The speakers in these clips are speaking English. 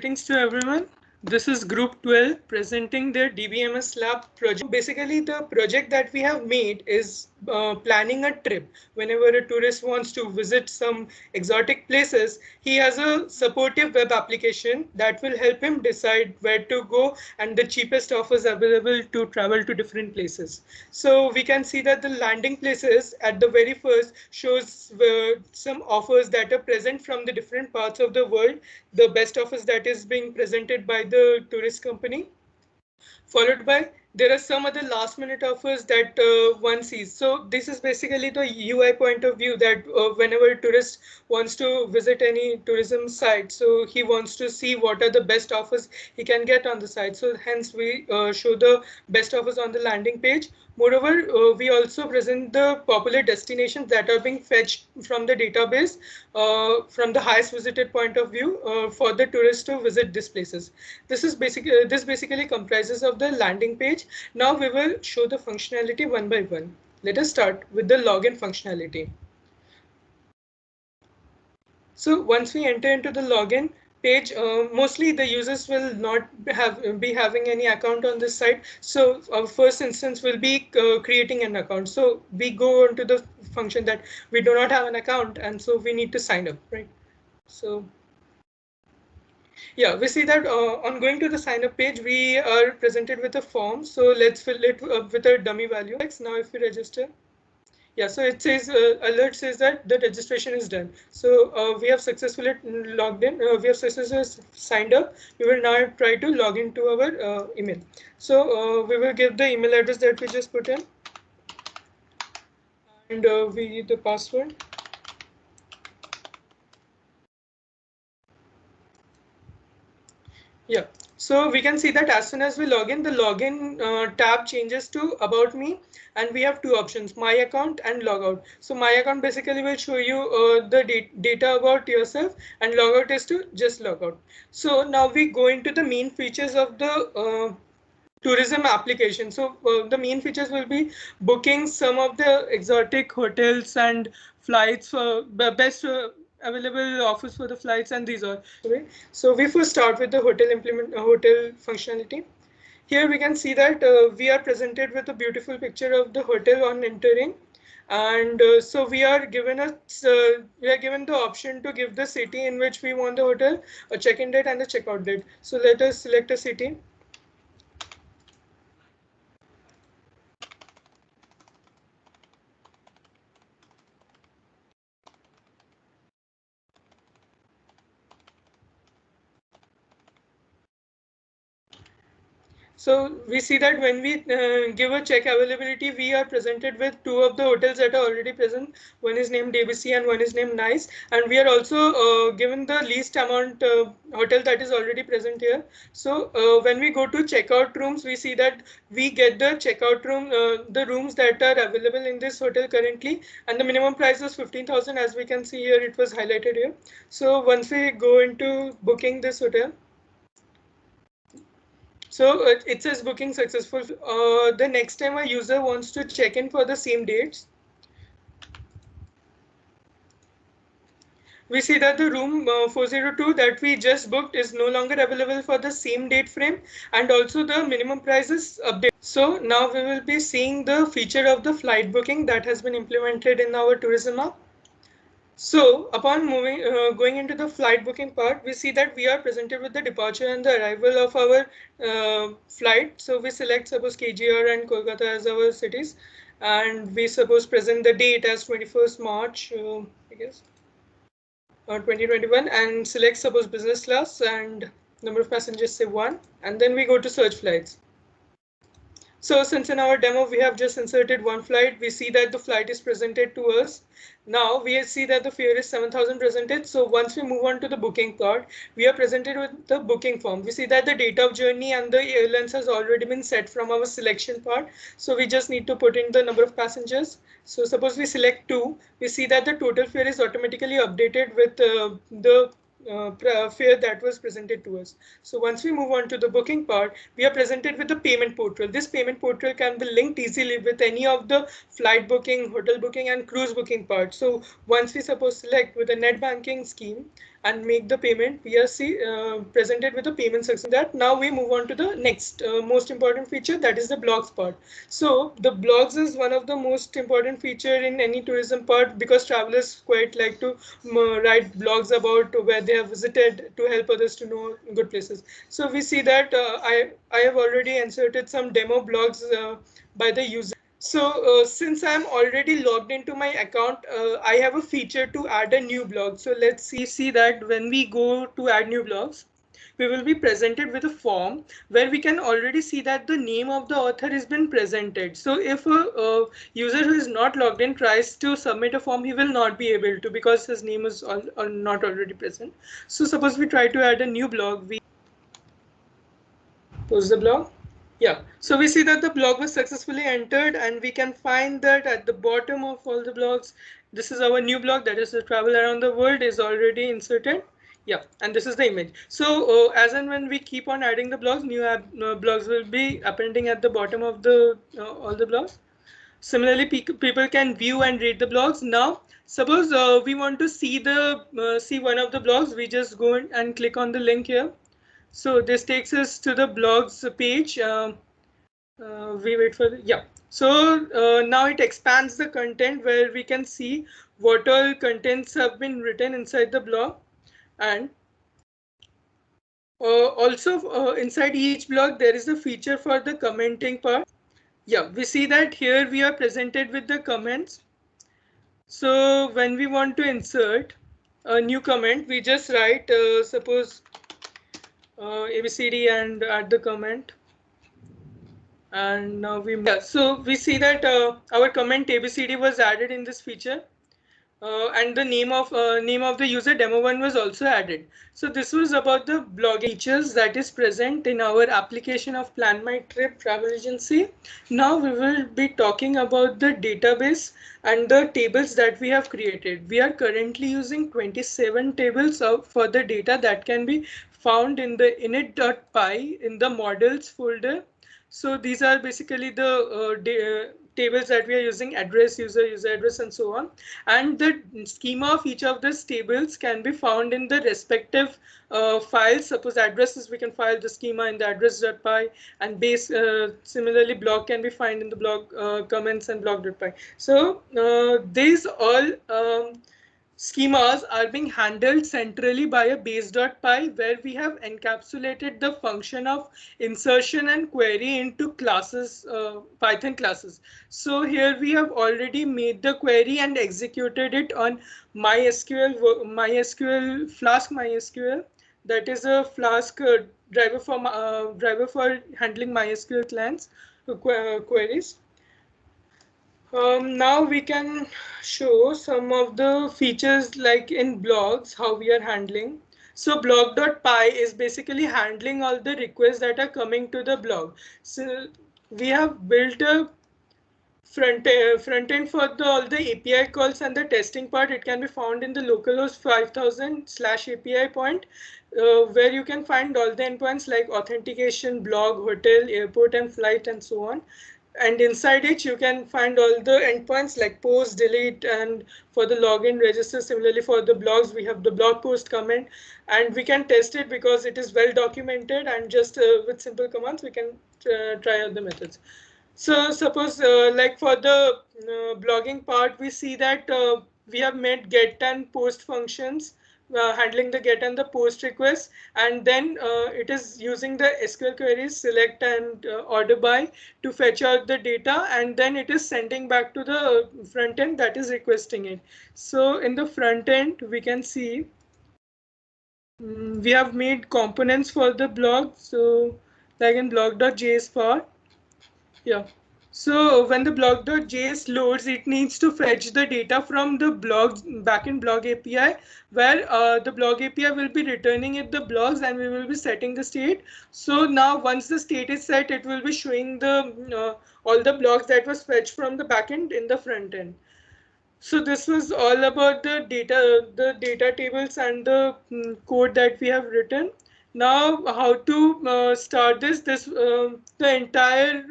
Greetings to everyone. This is Group 12 presenting their DBMS Lab project. Basically, the project that we have made is planning a trip. Whenever a tourist wants to visit some exotic places, he has a supportive web application that will help him decide where to go and the cheapest offers available to travel to different places. So we can see that the landing places at the very first shows some offers that are present from the different parts of the world, the best offers that is being presented by the tourist company, followed by there are some other last minute offers that one sees. So this is basically the UI point of view that whenever a tourist wants to visit any tourism site, so he wants to see what are the best offers he can get on the site. So hence we show the best offers on the landing page. Moreover, we also present the popular destinations that are being fetched from the database from the highest visited point of view for the tourists to visit these places. This basically comprises of the landing page. Now we will show the functionality one by one. Let us start with the login functionality. So once we enter into the login page, mostly the users will not be having any account on this site. So our first instance will be creating an account. So we go into the function that we do not have an account, and so we need to sign up, right? So yeah, we see that on going to the sign up page, we are presented with a form. So let's fill it with a dummy value. Now if we register, yeah, so it says alert says that the registration is done. So we have successfully logged in. We have successfully signed up. We will now try to log into our email. So we will give the email address that we just put in, and we need the password. Yeah, so we can see that as soon as we log in, the login tab changes to About Me, and we have two options, My Account and Logout. So My Account basically will show you the data about yourself, and Logout is to just log out. So now we go into the main features of the tourism application. So the main features will be booking some of the exotic hotels and flights for the best available offers for the flights, and these are. Okay. So we first start with the hotel functionality. Here we can see that we are presented with a beautiful picture of the hotel on entering, and so we are given the option to give the city in which we want the hotel, a check-in date and a check-out date. So let us select a city. So we see that when we give a check availability, we are presented with two of the hotels that are already present. One is named ABC and one is named Nice. And we are also given the least amount hotel that is already present here. So when we go to checkout rooms, we see that we get the checkout room, the rooms that are available in this hotel currently. And the minimum price is 15,000, as we can see here, it was highlighted here. So once we go into booking this hotel, so it says booking successful. The next time a user wants to check in for the same dates, we see that the room 402 that we just booked is no longer available for the same date frame, and also the minimum price is updated. So now we will be seeing the feature of the flight booking that has been implemented in our tourism app. So upon going into the flight booking part, we see that we are presented with the departure and the arrival of our flight. So we select suppose KGR and Kolkata as our cities, and we suppose present the date as 21st March, I guess, 2021, and select suppose business class and number of passengers say 1, and then we go to search flights. So since in our demo we have just inserted one flight, we see that the flight is presented to us. Now we see that the fare is 7,000 presented. So once we move on to the booking part, we are presented with the booking form. We see that the date of journey and the airlines has already been set from our selection part. So we just need to put in the number of passengers. So suppose we select 2, we see that the total fare is automatically updated with the fare that was presented to us. So once we move on to the booking part, we are presented with the payment portal. This payment portal can be linked easily with any of the flight booking, hotel booking, and cruise booking parts. So once we suppose select with a net banking scheme, and make the payment, we are presented with the payment section. That now we move on to the next most important feature, that is the blogs part. So the blogs is one of the most important feature in any tourism part, because travelers quite like to write blogs about where they have visited to help others to know good places. So we see that I have already inserted some demo blogs by the user. So since I'm already logged into my account, I have a feature to add a new blog. So let's see that when we go to add new blogs, we will be presented with a form where we can already see that the name of the author has been presented. So if a user who is not logged in tries to submit a form, he will not be able to, because his name is not already present. So suppose we try to add a new blog, we post the blog. Yeah, so we see that the blog was successfully entered, and we can find that at the bottom of all the blogs, this is our new blog, that is the travel around the world, is already inserted. Yeah, and this is the image. So as and when we keep on adding the blogs, new blogs will be appending at the bottom of the all the blogs. Similarly, people can view and read the blogs. Now suppose we want to see the see one of the blogs, we just go and click on the link here. So this takes us to the blogs page. We wait for the, yeah. So now it expands the content, where we can see what all contents have been written inside the blog. And also inside each blog there is a feature for the commenting part. Yeah, we see that here we are presented with the comments. So when we want to insert a new comment, we just write suppose ABCD and add the comment. And now so we see that our comment ABCD was added in this feature, and the name of the user demo1 was also added. So this was about the blogging features that is present in our application of Plan My Trip travel agency. Now we will be talking about the database and the tables that we have created. We are currently using 27 tables for the data that can be found in the init.py in the models folder. So these are basically the tables that we are using: address, user address, and so on. And the schema of each of these tables can be found in the respective files. Suppose addresses, we can file the schema in the address.py, and base similarly blog can be found in the blog comments and blog.py. So these all schemas are being handled centrally by a base.py, where we have encapsulated the function of insertion and query into classes, Python classes. So here we have already made the query and executed it on MySQL Flask MySQL. That is a Flask driver for handling MySQL clients queries. Now we can show some of the features like in blogs, how we are handling. So blog.py is basically handling all the requests that are coming to the blog. So we have built a front end for all the API calls, and the testing part, it can be found in the localhost 5000/API point, where you can find all the endpoints like authentication, blog, hotel, airport, and flight, and so on. And inside it you can find all the endpoints like post, delete, and for the login, register. Similarly for the blogs, we have the blog post comment, and we can test it because it is well documented, and just with simple commands we can try out the methods. So suppose like for the blogging part, we see that we have made get and post functions, handling the get and the post requests, and then it is using the SQL queries select and order by to fetch out the data, and then it is sending back to the front end that is requesting it. So in the front end we can see we have made components for the blog. So like in blog.js part, yeah. So when the blog.js loads, it needs to fetch the data from the blog backend blog API, where the blog API will be returning it the blogs, and we will be setting the state. So now once the state is set, it will be showing the all the blogs that was fetched from the backend in the front end. So this was all about the data tables and the code that we have written. Now how to start this? The entire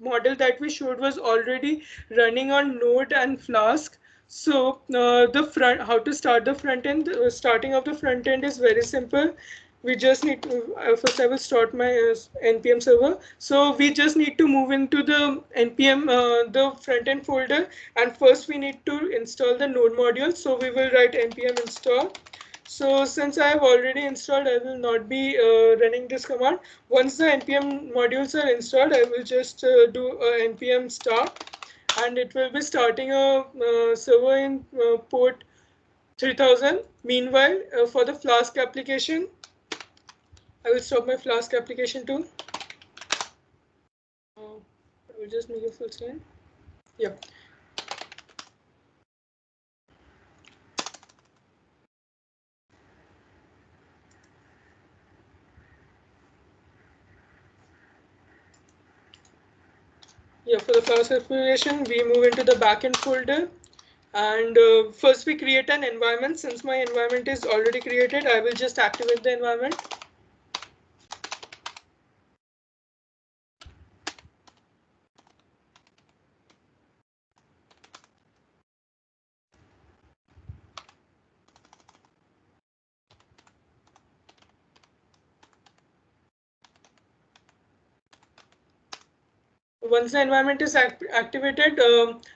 model that we showed was already running on Node and Flask. So how to start the front end? Starting of the front end is very simple. We just need to, first I will start my npm server. So we just need to move into the npm, the front end folder, and first we need to install the node module. So we will write npm install. So since I have already installed, I will not be running this command. Once the npm modules are installed, I will just do npm start, and it will be starting a server in port 3000. Meanwhile, for the Flask application, I will stop my Flask application too. I will just make a full screen. Yeah. Yeah, for the Flask application, we move into the backend folder. And first we create an environment. Since my environment is already created, I will just activate the environment. Once the environment is activated,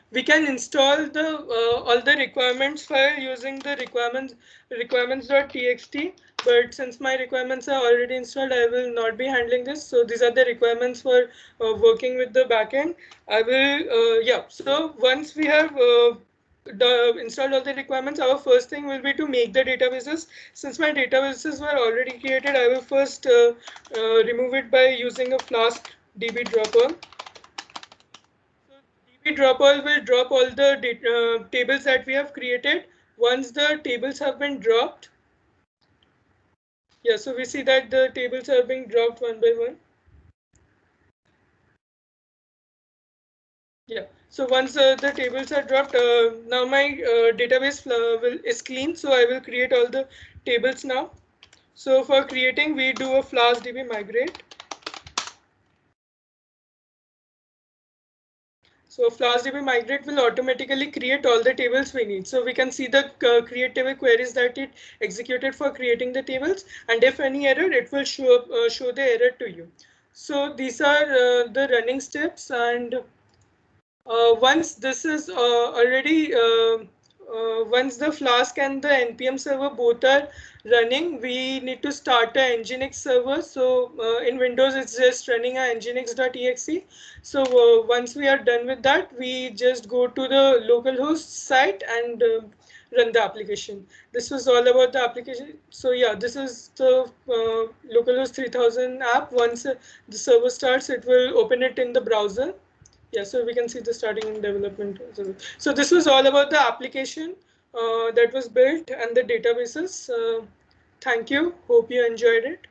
we can install the all the requirements file using the requirements.txt. But since my requirements are already installed, I will not be handling this. So these are the requirements for working with the backend. I will yeah. So once we have installed all the requirements, our first thing will be to make the databases. Since my databases were already created, I will first remove it by using a Flask db dropper. DB drop all will drop all the tables that we have created. Once the tables have been dropped, yeah, so we see that the tables are being dropped one by one. Yeah, so once the tables are dropped, now my database is clean, so I will create all the tables now. So for creating, we do a Flask db migrate. So Flask DB migrate will automatically create all the tables we need. So we can see the create table queries that it executed for creating the tables, and if any error, it will show the error to you. So these are the running steps, and once this is already once the Flask and the npm server both are running, we need to start a nginx server. So in Windows, it's just running a nginx.exe. So once we are done with that, we just go to the localhost site and run the application. This was all about the application. So yeah, this is the localhost 3000 app. Once the server starts, it will open it in the browser. Yeah, so we can see the starting and development. So this was all about the application that was built and the databases. Thank you. Hope you enjoyed it.